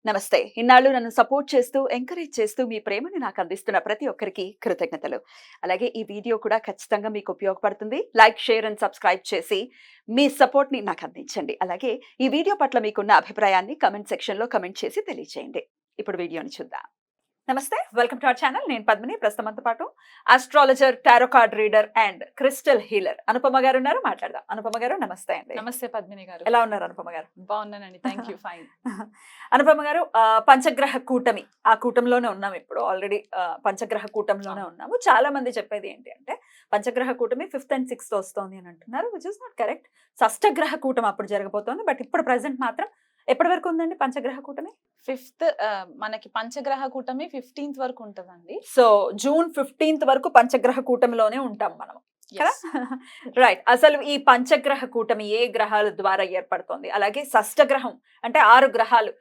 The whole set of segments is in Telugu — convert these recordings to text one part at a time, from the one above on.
నమస్తే. ఇన్నాళ్ళు నన్ను సపోర్ట్ చేస్తూ, ఎంకరేజ్ చేస్తూ మీ ప్రేమని నాకు అందిస్తున్న ప్రతి ఒక్కరికి కృతజ్ఞతలు. అలాగే ఈ వీడియో కూడా ఖచ్చితంగా మీకు ఉపయోగపడుతుంది. లైక్, షేర్ అండ్ సబ్స్క్రైబ్ చేసి మీ సపోర్ట్‌ని నాకు అందించండి. అలాగే ఈ వీడియో పట్ల మీకున్న అభిప్రాయాన్ని కామెంట్ సెక్షన్‌లో కామెంట్ చేసి తెలియజేయండి. ఇప్పుడు వీడియోని చూద్దాం. నమస్తే, వెల్కమ్ టు అవర్ ఛానల్. నేను పద్మిని. ప్రస్తుతం మనతో పాటు astrologer, tarot card reader and crystal healer Anupama గారు ఉన్నారు. మాట్లాడదాం. అనుపమ గారు నమస్తే అండి. నమస్తే పద్మిని గారు. ఎలా ఉన్నారు అనుపమ గారు? బాగున్నానండి, థ్యాంక్ యూ. ఫైన్. అనుపమ గారు, పంచగ్రహ కూటమి, ఆ కూటంలోనే ఉన్నాం ఇప్పుడు. ఆల్రెడీ పంచగ్రహ కూటంలోనే ఉన్నాము. చాలా మంది చెప్పేది ఏంటి అంటే పంచగ్రహ కూటమి 5th and 6th వస్తోంది అని అంటున్నారు, విచ్ ఇస్ నాట్ కరెక్ట్. షష్టగ్రహ కూటమి అప్పుడు జరగబోతోంది. బట్ ఇప్పుడు ప్రెసెంట్ మాత్రం ఎప్పటి వరకు ఉందండి పంచగ్రహ కూటమి? 5th మనకి పంచగ్రహ కూటమి 15th వరకు ఉంటదండి. సో జూన్ 15th వరకు పంచగ్రహ కూటమిలోనే ఉంటాం మనం. రైట్. అసలు ఈ పంచగ్రహ కూటమి ఏ గ్రహాల ద్వారా ఏర్పడుతోంది? అలాగే షష్టగ్రహం అంటే 6 గ్రహాలు,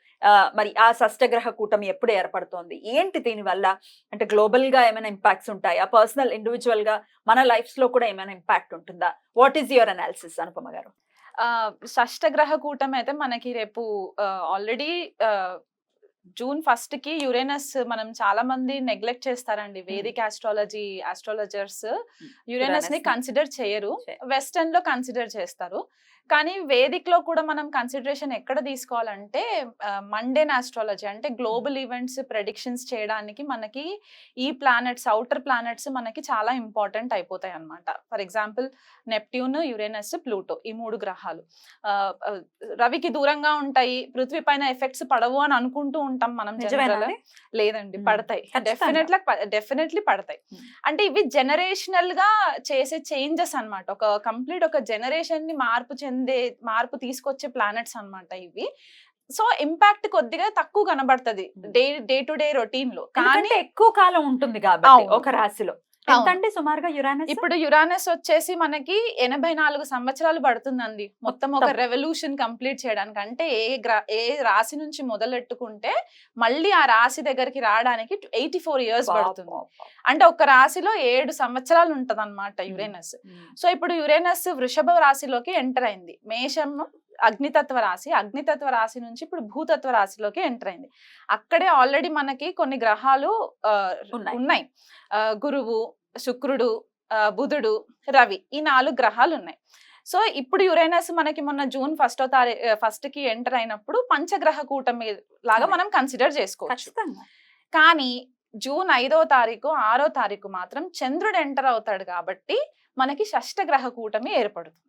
మరి ఆ షష్టగ్రహ కూటమి ఎప్పుడు ఏర్పడుతోంది? ఏంటి దీనివల్ల? అంటే గ్లోబల్ గా ఏమైనా ఇంపాక్ట్స్ ఉంటాయా? పర్సనల్ ఇండివిజువల్ గా మన లైఫ్స్ లో కూడా ఏమైనా ఇంపాక్ట్ ఉంటుందా? What is your analysis Anupama గారు? షష్టగ్రహ కూటమి అయితే మనకి రేపు ఆల్రెడీ జూన్ 1st కి యురేనస్, మనం చాలా మంది నెగ్లెక్ట్ చేస్తారండి. వేదిక్ ఆస్ట్రాలజర్స్ యురేనస్ ని కన్సిడర్ చేయరు, వెస్టర్న్ లో కన్సిడర్ చేస్తారు. కానీ వేదిక్ లో కూడా మనం కన్సిడరేషన్ ఎక్కడ తీసుకోవాలంటే మండేన్ ఆస్ట్రాలజీ, అంటే గ్లోబల్ ఈవెంట్స్ ప్రెడిక్షన్స్ చేయడానికి మనకి ఈ ప్లానెట్స్, అవుటర్ ప్లానెట్స్ మనకి చాలా ఇంపార్టెంట్ అయిపోతాయి అన్నమాట. For example Neptune, Uranus, Pluto, ఈ 3 గ్రహాలు రవికి దూరంగా ఉంటాయి, పృథ్వీ పైన ఎఫెక్ట్స్ పడవు అని అనుకుంటూ ఉంటాం మనం. లేదండి, పడతాయి. డెఫినెట్లీ పడతాయి. అంటే ఇవి జనరేషనల్ గా చేసే చేంజెస్ అన్నమాట. ఒక కంప్లీట్ ఒక జనరేషన్ ని మార్పు తీసుకొచ్చే ప్లానెట్స్ అన్నమాట ఇవి. సో ఇంపాక్ట్ కొద్దిగా తక్కువ కనబడుతుంది డే టు డే రొటీన్ లో, కానీ ఎక్కువ కాలం ఉంటుంది కాబట్టి ఒక రాశిలో. ఎంతండి సుమారుగా యురానస్? ఇప్పుడు యురానస్ వచ్చేసి మనకి 84 సంవత్సరాలు పడుతుందండి మొత్తం ఒక రెవల్యూషన్ కంప్లీట్ చేయడానికి. అంటే ఏ రాశి నుంచి మొదలెట్టుకుంటే మళ్ళీ ఆ రాశి దగ్గరికి రావడానికి 84 years పడుతుంది. అంటే ఒక రాశిలో 7 సంవత్సరాలు ఉంటది అనమాట యురేనస్. సో ఇప్పుడు యురేనస్ వృషభ రాశిలోకి ఎంటర్ అయింది. మేషం అగ్నితత్వ రాశి నుంచి ఇప్పుడు భూతత్వ రాశిలోకి ఎంటర్ అయింది. అక్కడే ఆల్రెడీ మనకి కొన్ని గ్రహాలు ఉన్నాయి. గురువు, శుక్రుడు, బుధుడు, రవి, ఈ 4 గ్రహాలు ఉన్నాయి. సో ఇప్పుడు యురేనస్ మనకి మొన్న జూన్ 1st కి ఎంటర్ అయినప్పుడు పంచగ్రహ కూటమి లాగా మనం కన్సిడర్ చేసుకోవచ్చు. కానీ జూన్ 5వ తారీఖు 6వ తారీఖు మాత్రం చంద్రుడు ఎంటర్ అవుతాడు కాబట్టి మనకి షష్టగ్రహ కూటమి ఏర్పడుతుంది.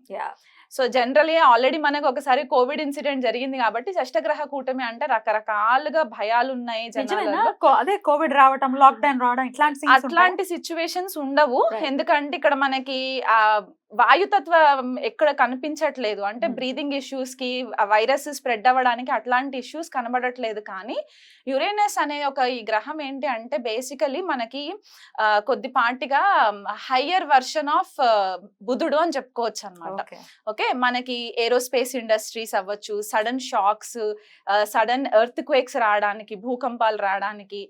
సో జనరలీ ఆల్రెడీ మనకు ఒకసారి కోవిడ్ ఇన్సిడెంట్ జరిగింది కాబట్టి షష్టగ్రహ కూటమి అంటే రకరకాలుగా భయాలు ఉన్నాయి జనాలలో. అదే కోవిడ్ రావడం, లాక్డౌన్ రావడం, అట్లాంటి సిచ్యువేషన్స్ ఉండవు. ఎందుకంటే ఇక్కడ మనకి ఆ వాయుతత్వం ఎక్కడ కనిపించట్లేదు. అంటే బ్రీదింగ్ ఇష్యూస్ కి, వైరస్ స్ప్రెడ్ అవ్వడానికి అట్లాంటి ఇష్యూస్ కనబడట్లేదు. కానీ యురేనస్ అనే ఈ గ్రహం ఏంటి అంటే బేసికలీ మనకి కొద్దిపాటిగా హయ్యర్ వర్షన్ ఆఫ్ బుధుడు అని చెప్పుకోవచ్చు అనమాట. ఓకే, మనకి ఏరోస్పేస్ ఇండస్ట్రీస్ అవ్వచ్చు, sudden shocks, sudden earthquakes రావడానికి, భూకంపాలు రావడానికి,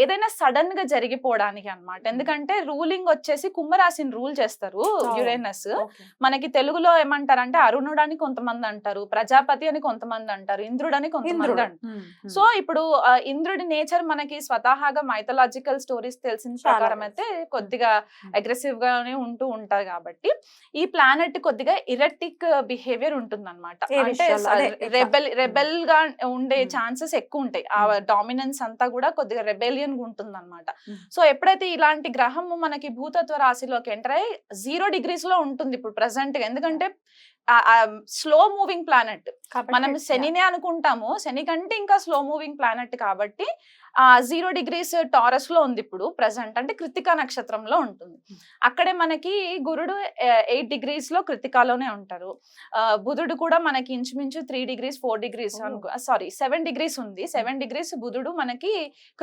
ఏదైనా సడన్ గా జరిగిపోవడానికి అన్నమాట. ఎందుకంటే రూలింగ్ వచ్చేసి కుంభరాశిని రూల్ చేస్తారు యురేనస్. మనకి తెలుగులో ఏమంటారంటే అరుణుడు అని కొంతమంది అంటారు, ప్రజాపతి అని కొంతమంది అంటారు, ఇంద్రుడు అని కొంతమంది అంటారు. సో ఇప్పుడు ఇంద్రుడి నేచర్ మనకి స్వతహాగా మైథలాజికల్ స్టోరీస్ తెలిసిన ప్రకారం అయితే కొద్దిగా అగ్రెసివ్ గానే ఉంటూ ఉంటారు. కాబట్టి ఈ ప్లానెట్ కొద్దిగా ఇరెటిక్ బిహేవియర్ ఉంటుంది అనమాట. అంటే రెబెల్ గా ఉండే ఛాన్సెస్ ఎక్కువ ఉంటాయి. ఆ డామినెన్స్ అంతా కూడా కొద్దిగా రెబెలియన్ గా ఉంటుంది అనమాట. సో ఎప్పుడైతే ఇలాంటి గ్రహము మనకి భూతత్వ రాశిలోకి ఎంటర్ అయ్యి 0 degrees లో ఉంటుంది ఇప్పుడు ప్రెసెంట్ గా. ఎందుకంటే స్లో మూవింగ్ ప్లానెట్, మనం శనినే అనుకుంటాము, శని కంటే ఇంకా స్లో మూవింగ్ ప్లానెట్ కాబట్టి 0 degrees టారస్ లో ఉంది ఇప్పుడు ప్రెసెంట్. అంటే కృతికా నక్షత్రంలో ఉంటుంది. అక్కడే మనకి గురుడు 8 degrees లో కృతికాలోనే ఉంటారు. బుధుడు కూడా మనకి ఇంచుమించు 3 degrees 4 degrees 7 degrees ఉంది. 7 degrees బుధుడు మనకి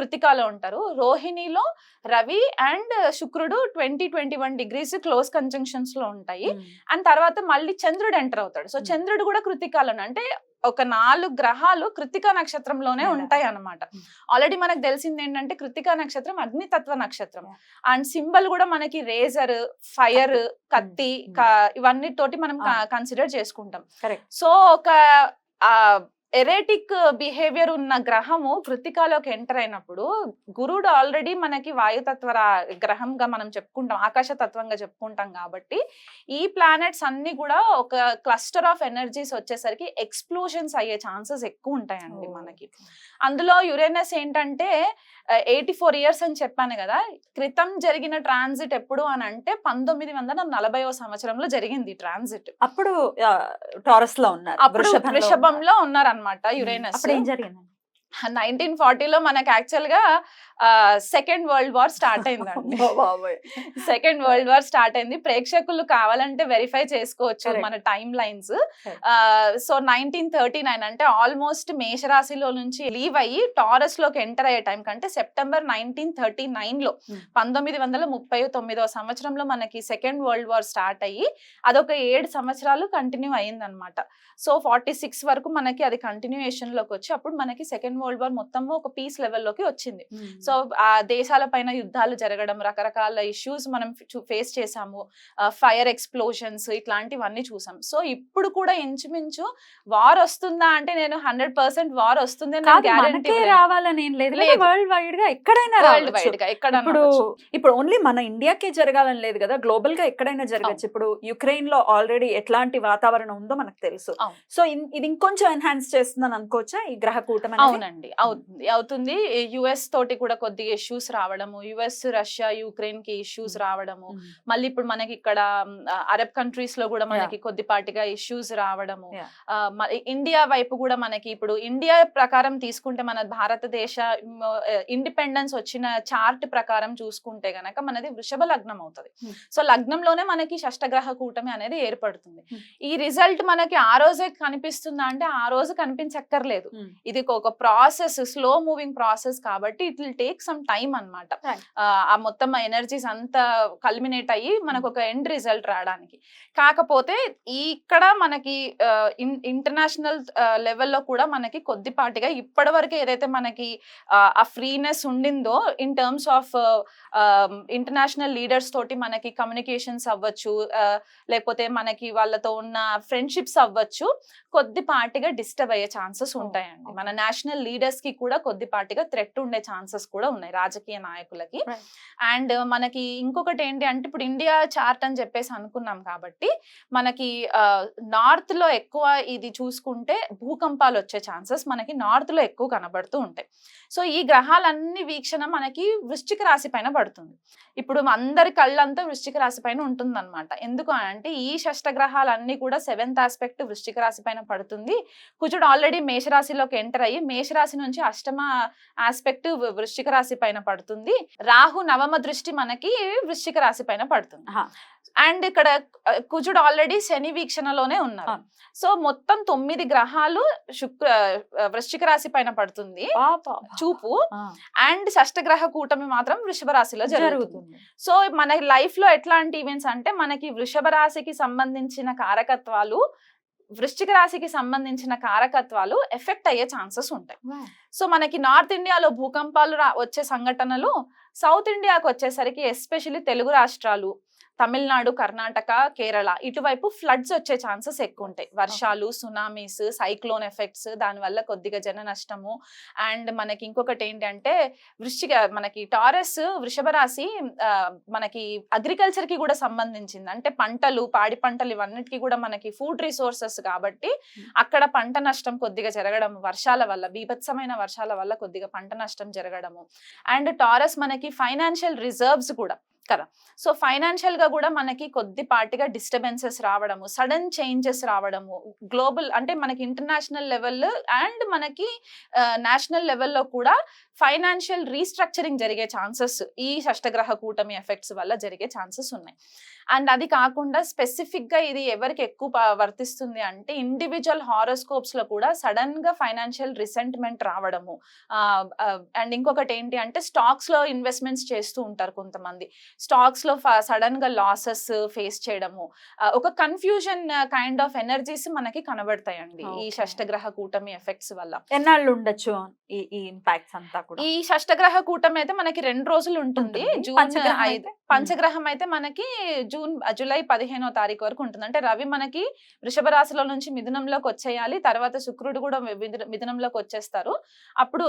కృతికాలో ఉంటారు. రోహిణిలో రవి అండ్ శుక్రుడు 20-21 degrees క్లోజ్ కంజంక్షన్స్ లో ఉంటాయి. అండ్ తర్వాత మళ్ళీ చంద్రుడు ఎంటర్ అవుతాడు. సో చంద్రుడు కూడా కృతికాలోనే, అంటే ఒక 4 గ్రహాలు కృతికా నక్షత్రంలోనే ఉంటాయి అన్నమాట. ఆల్రెడీ మనకు తెలిసింది ఏంటంటే కృతికా నక్షత్రం అగ్నితత్వ నక్షత్రం. అండ్ సింబల్ కూడా మనకి రేజర్, ఫైర్, కత్తి, ఇవన్నీ తోటి మనం కన్సిడర్ చేసుకుంటాం. సో ఒక ఎరేటిక్ బిహేవియర్ ఉన్న గ్రహము కృత్తికాలోకి ఎంటర్ అయినప్పుడు గురుడు ఆల్రెడీ మనకి వాయుతత్వ గ్రహంగా మనం చెప్పుకుంటాం, ఆకాశ తత్వంగా చెప్పుకుంటాం కాబట్టి ఈ ప్లానెట్స్ అన్ని కూడా ఒక క్లస్టర్ ఆఫ్ ఎనర్జీస్ వచ్చేసరికి ఎక్స్ప్లోజన్స్ అయ్యే ఛాన్సెస్ ఎక్కువ ఉంటాయండి మనకి. అందులో యురేనస్ ఏంటంటే 84 years అని చెప్పాను కదా, క్రితం జరిగిన ట్రాన్సిట్ ఎప్పుడు అని అంటే 1940వ సంవత్సరంలో జరిగింది ట్రాన్సిట్. అప్పుడు టారస్ లో ఉన్నారు, అప్పుడు వృషభంలో ఉన్నారనమాట యురేనస్. అప్పుడు ఏం జరిగింది? 1940లో మనకి యాక్చువల్ గా సెకండ్ వరల్డ్ వార్ స్టార్ట్ అయిందండి. సెకండ్ వరల్డ్ వార్ స్టార్ట్ అయింది. ప్రేక్షకులు కావాలంటే వెరిఫై చేసుకోవచ్చు మన టైమ్ లైన్స్. సో 1939 అంటే ఆల్మోస్ట్ మేషరాశిలో నుంచి లీవ్ అయ్యి టారస్ లోకి ఎంటర్ అయ్యే టైం కంటే సెప్టెంబర్ 1939లో 1939వ సంవత్సరంలో మనకి సెకండ్ వరల్డ్ వార్ స్టార్ట్ అయ్యి అదొక 7 సంవత్సరాలు కంటిన్యూ అయ్యింది అనమాట. సో 46 వరకు మనకి అది కంటిన్యూయేషన్ లోకి వచ్చి అప్పుడు మనకి సెకండ్ వరల్డ్ వార్ మొత్తము ఒక పీస్ లెవెల్లోకి వచ్చింది. సో ఆ దేశాల పైన యుద్ధాలు జరగడం, రకరకాల ఇష్యూస్ మనం ఫేస్ చేసాము, ఫైర్ ఎక్స్ప్లోషన్స్ ఇట్లాంటివన్నీ చూసాం. సో ఇప్పుడు కూడా ఇంచుమించు వార్ వస్తుందా అంటే నేను 100% వార్ వస్తుంది రావాలని ఏం లేదు, వరల్డ్ వైడ్ గా ఎక్కడైనా వరల్డ్ వైడ్ గా ఎక్కడ. ఇప్పుడు ఓన్లీ మన ఇండియాకే జరగాలని లేదు కదా, గ్లోబల్ గా ఎక్కడైనా జరగచ్చు. ఇప్పుడు యుక్రెయిన్ లో ఆల్రెడీ ఎట్లాంటి వాతావరణం ఉందో మనకు తెలుసు. సో ఇది ఇంకొంచెం ఎన్హాన్స్ చేస్తుందని అనుకోవచ్చా ఈ గ్రహ కూటమి? అవునండి, అవుతుంది. యుఎస్ తోటి కూడా కొద్దిగా ఇష్యూస్ రావడము, యుఎస్ రష్యా యుక్రెయిన్ కి ఇష్యూస్ రావడము, మళ్ళీ ఇప్పుడు మనకి ఇక్కడ అరబ్ కంట్రీస్ లో కూడా మనకి కొద్దిపాటిగా ఇష్యూస్ రావడము, ఇండియా వైపు కూడా మనకి ఇప్పుడు ఇండియా ప్రకారం తీసుకుంటే మన భారతదేశ ఇండిపెండెన్స్ వచ్చిన చార్ట్ ప్రకారం చూసుకుంటే గనక మనది వృషభ లగ్నం అవుతుంది. సో లగ్నంలోనే మనకి షష్టగ్రహ కూటమి అనేది ఏర్పడుతుంది. ఈ రిజల్ట్ మనకి ఆ రోజే కనిపిస్తుందా అంటే ఆ రోజు కనిపించక్కర్లేదు. ఇది ఒక ప్రాసెస్, స్లో మూవింగ్ ప్రాసెస్ కాబట్టి it will take some time అన్నమాట. ఆ మొత్తం ఎనర్జీస్ అంతా కల్మినేట్ అయ్యి మనకు ఒక ఎండ్ రిజల్ట్ రావడానికి. కాకపోతే ఇక్కడ మనకి ఇంటర్నేషనల్ లెవెల్లో కూడా మనకి కొద్దిపాటిగా ఇప్పటి వరకు ఏదైతే మనకి ఆ ఫ్రీనెస్ ఉండిందో in terms of international leaders తోటి మనకి కమ్యూనికేషన్స్ అవ్వచ్చు, లేకపోతే మనకి వాళ్ళతో ఉన్న ఫ్రెండ్షిప్స్ అవ్వచ్చు, కొద్దిపాటిగా డిస్టర్బ్ అయ్యే ఛాన్సెస్ ఉంటాయండి. మన నేషనల్ లీడర్స్ కి కూడా కొద్దిపాటిగా థ్రెట్ ఉండే ఛాన్సెస్ కూడా ఉన్నాయి రాజకీయ నాయకులకి. అండ్ మనకి ఇంకొకటి ఏంటి అంటే ఇప్పుడు ఇండియా చార్ట్ అని చెప్పేసి అనుకున్నాం కాబట్టి మనకి నార్త్ లో ఎక్కువ ఇది చూసుకుంటే భూకంపాలు వచ్చే ఛాన్సెస్ మనకి నార్త్ లో ఎక్కువ కనబడుతూ ఉంటాయి. సో ఈ గ్రహాలన్నీ వీక్షణ మనకి వృశ్చిక రాశి పైన పడుతుంది. ఇప్పుడు అందరి కళ్ళంతా వృశ్చిక రాశి పైన ఉంటుంది అనమాట. ఎందుకు అంటే ఈ షష్టగ్రహాలన్నీ కూడా 7th ఆస్పెక్ట్ వృశ్చిక రాశి పైన పడుతుంది. కుజుడు ఆల్రెడీ మేషరాశిలోకి ఎంటర్ అయ్యి మేషరాశి నుంచి 8వ ఆస్పెక్ట్ వృశ్చిక రాశి పైన పడుతుంది. రాహు 9వ దృష్టి మనకి వృశ్చిక రాశి పైన పడుతుంది. అండ్ ఇక్కడ కుజుడు ఆల్రెడీ శని వీక్షణలోనే ఉన్నారు. సో మొత్తం 9 గ్రహాలు వృశ్చిక రాశి పైన పడుతుంది చూపు. అండ్ షష్టగ్రహ కూటమి మాత్రం వృషభ రాశిలో జరుగుతుంది. సో మన లైఫ్ లో ఎట్లాంటి ఈవెంట్స్ అంటే మనకి వృషభ రాశికి సంబంధించిన కారకత్వాలు, వృశ్చిక రాశికి సంబంధించిన కారకత్వాలు ఎఫెక్ట్ అయ్యే ఛాన్సెస్ ఉంటాయి. సో మనకి నార్త్ ఇండియాలో భూకంపాలు వచ్చే సంఘటనలు, సౌత్ ఇండియాకి వచ్చేసరికి ఎస్పెషల్లీ తెలుగు రాష్ట్రాలు, తమిళనాడు, కర్ణాటక, కేరళ ఇటువైపు ఫ్లడ్స్ వచ్చే ఛాన్సెస్ ఎక్కువ ఉంటాయి. వర్షాలు, సునామీస్, సైక్లోన్ ఎఫెక్ట్స్, దానివల్ల కొద్దిగా జన నష్టము. అండ్ మనకి ఇంకొకటి ఏంటంటే మనకి టారస్ వృషభ రాశి మనకి అగ్రికల్చర్ కి కూడా సంబంధించింది. అంటే పంటలు, పాడి పంటలు ఇవన్నిటికీ కూడా మనకి ఫుడ్ రిసోర్సెస్ కాబట్టి అక్కడ పంట నష్టం కొద్దిగా జరగడం, వర్షాల వల్ల, బీభత్సమైన వర్షాల వల్ల కొద్దిగా పంట నష్టం జరగడము. అండ్ టారస్ మనకి ఫైనాన్షియల్ రిజర్వ్స్ కూడా కదా. సో ఫైనాన్షియల్ గా కూడా మనకి కొద్దిపాటిగా డిస్టర్బెన్సెస్ రావడము, సడన్ చేంజెస్ రావడము, గ్లోబల్ అంటే మనకి ఇంటర్నేషనల్ లెవెల్ అండ్ మనకి నేషనల్ లెవెల్లో కూడా ఫైనాన్షియల్ రీస్ట్రక్చరింగ్ జరిగే ఛాన్సెస్ ఈ షష్టగ్రహ కూటమి ఎఫెక్ట్స్ వల్ల జరిగే ఛాన్సెస్ ఉన్నాయి. అండ్ అది కాకుండా స్పెసిఫిక్ గా ఇది ఎవరికి ఎక్కువ వర్తిస్తుంది అంటే ఇండివిజువల్ హారోస్కోప్స్ లో కూడా సడన్ గా ఫైనాన్షియల్ రిసెంట్మెంట్ రావడము. అండ్ ఇంకొకటి ఏంటి అంటే స్టాక్స్ లో ఇన్వెస్ట్మెంట్స్ చేస్తూ ఉంటారు కొంతమంది. స్టాక్స్ లో సడన్ గా లాసెస్ ఫేస్ చేయడము, ఒక కన్ఫ్యూజన్ కైండ్ ఆఫ్ ఎనర్జీస్ మనకి కనబడతాయండి ఈ Okay. షష్టగ్రహ కూటమి ఎఫెక్ట్స్ వల్ల. ఎన్నాళ్ళు ఉండొచ్చు ఈ ఇంపాక్ట్స్ అంతా కూడా? ఈ షష్టగ్రహ కూటమి అయితే మనకి 2 రోజులు ఉంటుంది. ఉంటుంది. జూన్ పంచగ్రహం 5. అయితే? పంచగ్రహం అయితే మనకి జూలై 15వ తారీఖు వరకు ఉంటుంది. అంటే రవి మనకి వృషభ రాశిలో నుంచి మిథునంలోకి వచ్చేయాలి. తర్వాత శుక్రుడు కూడా మిథునంలోకి వచ్చేస్తారు. అప్పుడు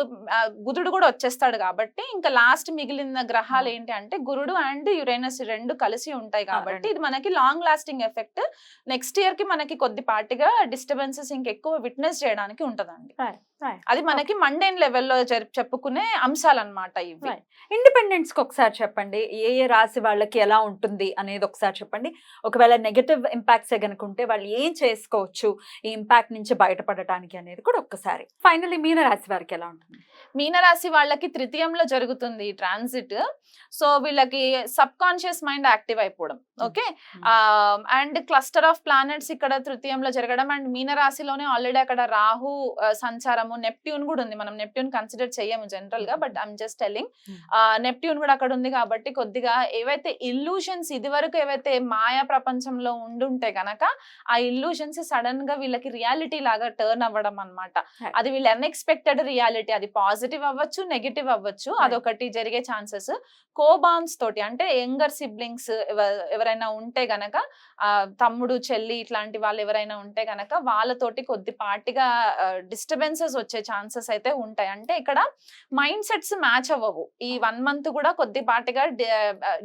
బుధుడు కూడా వచ్చేస్తాడు కాబట్టి ఇంకా లాస్ట్ మిగిలిన గ్రహాలు ఏంటి అంటే గురుడు అండ్ యురేనస్ 2 కలిసి ఉంటాయి కాబట్టి ఇది మనకి long lasting effect. Next year కి మనకి కొద్దిపాటిగా డిస్టర్బెన్సెస్ ఇంకెక్కువ విట్నెస్ చేయడానికి ఉంటదండి. అది మనకి మండేన్ లెవెల్లో చెప్పుకునే అంశాలు అన్నమాట ఇవి. ఇండిపెండెన్స్ కి ఒకసారి చెప్పండి, ఏ రాశి వాళ్ళకి ఎలా ఉంటుంది అనేది ఒకసారి చెప్పండి. ఒకవేళ నెగటివ్ ఇంపాక్ట్స్ గనుక ఉంటే వాళ్ళు ఏం చేసుకోవచ్చు ఈ ఇంపాక్ట్ నుంచి బయటపడటానికి అనేది కూడా ఒక్కసారి. ఫైనల్లీ మీన రాశి వారికి ఎలా ఉంటుంది? మీనరాశి వాళ్ళకి తృతీయంలో జరుగుతుంది ఈ ట్రాన్సిట్. సో వీళ్ళకి సబ్ కాన్షియస్ మైండ్ యాక్టివ్ అయిపోవడం. Okay. And cluster of planets ఇక్కడ తృతీయంలో జరగడం అండ్ మీనరాశిలోనే ఆల్రెడీ అక్కడ రాహు సంచారము, నెప్ట్యూన్ కూడా ఉంది. మనం నెప్ట్యూన్ కన్సిడర్ చేయము జనరల్ గా, but I'm just telling. Neptune కూడా అక్కడ ఉంది కాబట్టి కొద్దిగా ఏవైతే ఇల్యూషన్స్ ఇదివరకు ఏవైతే మాయా ప్రపంచంలో ఉండుంటే గనక ఆ ఇల్యూషన్స్ సడన్ గా వీళ్ళకి రియాలిటీ లాగా టర్న్ అవ్వడం అన్నమాట. అది వీళ్ళ అన్ఎక్స్పెక్టెడ్ రియాలిటీ. అది పాజిటివ్ అవ్వచ్చు, నెగిటివ్ అవ్వచ్చు. అదొకటి జరిగే ఛాన్సెస్. కోబాన్స్ తోటి అంటే యంగర్ సిబ్లింగ్స్ ఎవరైనా ఉంటే గనక, తమ్ముడు చెల్లి ఇట్లాంటి వాళ్ళు ఎవరైనా ఉంటే గనక వాళ్ళతోటి కొద్దిపాటిగా డిస్టర్బెన్సెస్ వచ్చే ఛాన్సెస్ అయితే ఉంటాయి. అంటే ఇక్కడ మైండ్ సెట్స్ మ్యాచ్ అవ్వవు. ఈ 1 మంత్ కూడా కొద్దిపాటిగా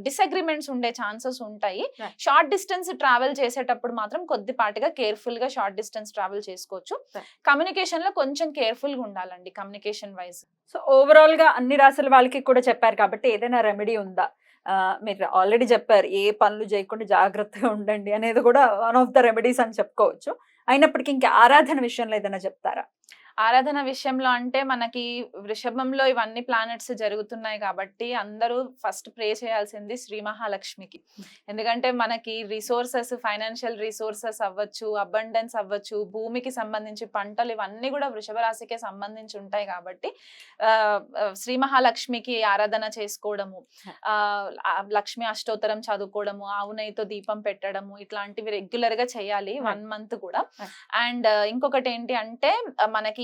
డిసగ్రిమెంట్స్ ఉండే ఛాన్సెస్ ఉంటాయి. షార్ట్ డిస్టెన్స్ ట్రావెల్ చేసేటప్పుడు మాత్రం కొద్దిపాటిగా కేర్ఫుల్ గా షార్ట్ డిస్టెన్స్ ట్రావెల్ చేసుకోవచ్చు. కమ్యూనికేషన్ లో కొంచెం కేర్ఫుల్ గా ఉండాలండి కమ్యూనికేషన్ వైజ్. సో ఓవరాల్ గా అన్ని రాశుల వాళ్ళకి కూడా చెప్పారు కాబట్టి ఏదైనా రెమెడీ ఉందా? మీరు ఆల్రెడీ చెప్పారు ఏ పనులు చేయకుండా జాగ్రత్తగా ఉండండి అనేది కూడా వన్ ఆఫ్ ద రెమెడీస్ అని చెప్పుకోవచ్చు. అయినప్పటికీ ఇంకా ఆరాధన విషయంలో ఏదైనా చెప్తారా? ఆరాధన విషయంలో అంటే మనకి వృషభంలో ఇవన్నీ ప్లానెట్స్ జరుగుతున్నాయి కాబట్టి అందరూ ఫస్ట్ ప్రే చేయాల్సింది శ్రీ మహాలక్ష్మికి. ఎందుకంటే మనకి రిసోర్సెస్, ఫైనాన్షియల్ రిసోర్సెస్ అవ్వచ్చు, అబండెన్స్ అవ్వచ్చు, భూమికి సంబంధించి పంటలు ఇవన్నీ కూడా వృషభ రాశికే సంబంధించి ఉంటాయి కాబట్టి శ్రీ మహాలక్ష్మికి ఆరాధన చేసుకోవడము, లక్ష్మి అష్టోత్తరం చదువుకోవడము, ఆవు నెయ్యితో దీపం పెట్టడము ఇట్లాంటివి రెగ్యులర్ గా చేయాలి 1 మంత్ కూడా. అండ్ ఇంకొకటి ఏంటి అంటే మనకి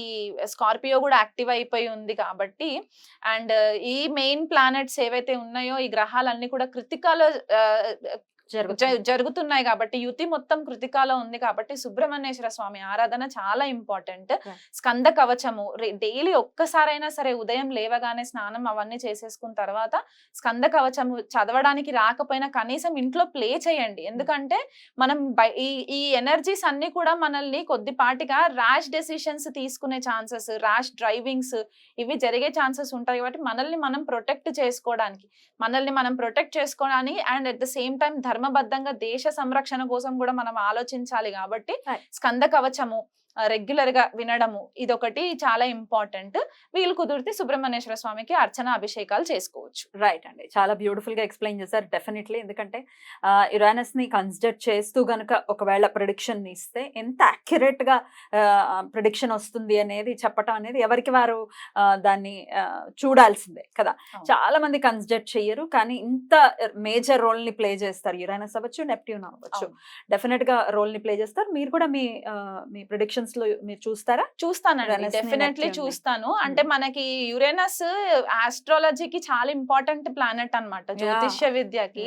స్కార్పియో కూడా యాక్టివ్ అయిపోయి ఉంది కాబట్టి అండ్ ఈ మెయిన్ ప్లానెట్స్ ఏవైతే ఉన్నాయో ఈ గ్రహాలన్నీ కూడా కృతికాలో జరుగుతున్నాయి కాబట్టి యుతి మొత్తం కృతికాలో ఉంది కాబట్టి సుబ్రహ్మణ్యేశ్వర స్వామి ఆరాధన చాలా ఇంపార్టెంట్. స్కంద కవచము డైలీ ఒక్కసారైనా సరే ఉదయం లేవగానే స్నానం అవన్నీ చేసేసుకున్న తర్వాత స్కంద కవచము చదవడానికి రాకపోయినా కనీసం ఇంట్లో ప్లే చేయండి. ఎందుకంటే మనం ఈ ఎనర్జీస్ అన్ని కూడా మనల్ని కొద్దిపాటిగా ర్యాష్ డెసిషన్స్ తీసుకునే ఛాన్సెస్, ర్యాష్ డ్రైవింగ్స్ ఇవి జరిగే ఛాన్సెస్ ఉంటాయి కాబట్టి మనల్ని మనం ప్రొటెక్ట్ చేసుకోవడానికి and at the same time ధర్మబద్ధంగా దేశ సంరక్షణ కోసం కూడా మనం ఆలోచించాలి కాబట్టి స్కంద కవచము రెగ్యులర్ గా వినడము ఇదొకటి చాలా ఇంపార్టెంట్. వీళ్ళు కుదిరితే సుబ్రహ్మణ్యేశ్వర స్వామికి అర్చన అభిషేకాలు చేసుకోవచ్చు. రైట్ అండి, చాలా బ్యూటిఫుల్ గా ఎక్స్ప్లెయిన్ చేశారు. డెఫినెట్లీ ఎందుకంటే యురానస్ ని కన్సిడర్ చేస్తూ గనుక ఒకవేళ ప్రిడిక్షన్ ఇస్తే ఎంత అక్యురేట్ గా ప్రిడిక్షన్ వస్తుంది అనేది చెప్పటం అనేది ఎవరికి వారు దాన్ని చూడాల్సిందే కదా. చాలా మంది కన్సిడర్ చెయ్యరు కానీ ఇంత మేజర్ రోల్ ని ప్లే చేస్తారు. యురానస్ అవ్వచ్చు, నెప్ట్యూన్ అవ్వచ్చు, డెఫినెట్ గా రోల్ ని ప్లే చేస్తారు. మీరు కూడా మీ ప్రిడిక్షన్ మీరు చూస్తారా? చూస్తానండి, డెఫినెట్లీ చూస్తాను. అంటే మనకి యురేనస్ ఆస్ట్రాలజీకి చాలా ఇంపార్టెంట్ ప్లానెట్ అన్నమాట, జ్యోతిష్య విద్యకి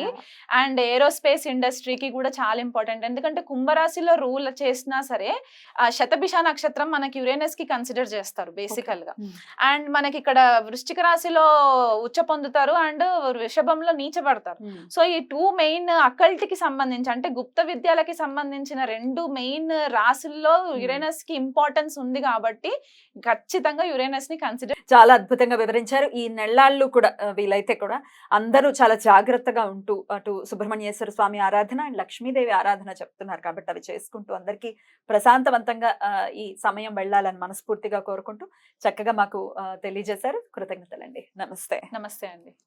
అండ్ ఏరోస్పేస్ ఇండస్ట్రీకి కూడా చాలా ఇంపార్టెంట్. ఎందుకంటే కుంభరాశిలో రూల్ చేసినా సరే శతభిష నక్షత్రం మనకి యురేనస్ కి కన్సిడర్ చేస్తారు బేసికల్ గా. అండ్ మనకి ఇక్కడ వృశ్చిక రాశిలో ఉచ్చ పొందుతారు అండ్ వృషభంలో నీచబడతారు. సో ఈ 2 మెయిన్ అకల్ట్ కి సంబంధించి అంటే గుప్త విద్యలకి సంబంధించిన 2 మెయిన్ రాశుల్లో యురేనస్ కి ఇంపార్టెన్స్ ఉంది కాబట్టి ఖచ్చితంగా యురేనస్ ని కన్సిడర్. చాలా అద్భుతంగా వివరించారు. ఈ నెల్లాళ్ళు కూడా వీలైతే కూడా అందరూ చాలా జాగ్రత్తగా ఉంటూ అటు సుబ్రహ్మణ్యేశ్వర స్వామి ఆరాధన అండ్ లక్ష్మీదేవి ఆరాధన చెప్తున్నారు కాబట్టి అవి చేసుకుంటూ అందరికీ ప్రశాంతవంతంగా ఈ సమయం వెళ్ళాలని మనస్ఫూర్తిగా కోరుకుంటూ చక్కగా మాకు తెలియజేశారు. కృతజ్ఞతలండి. నమస్తే. నమస్తే అండి.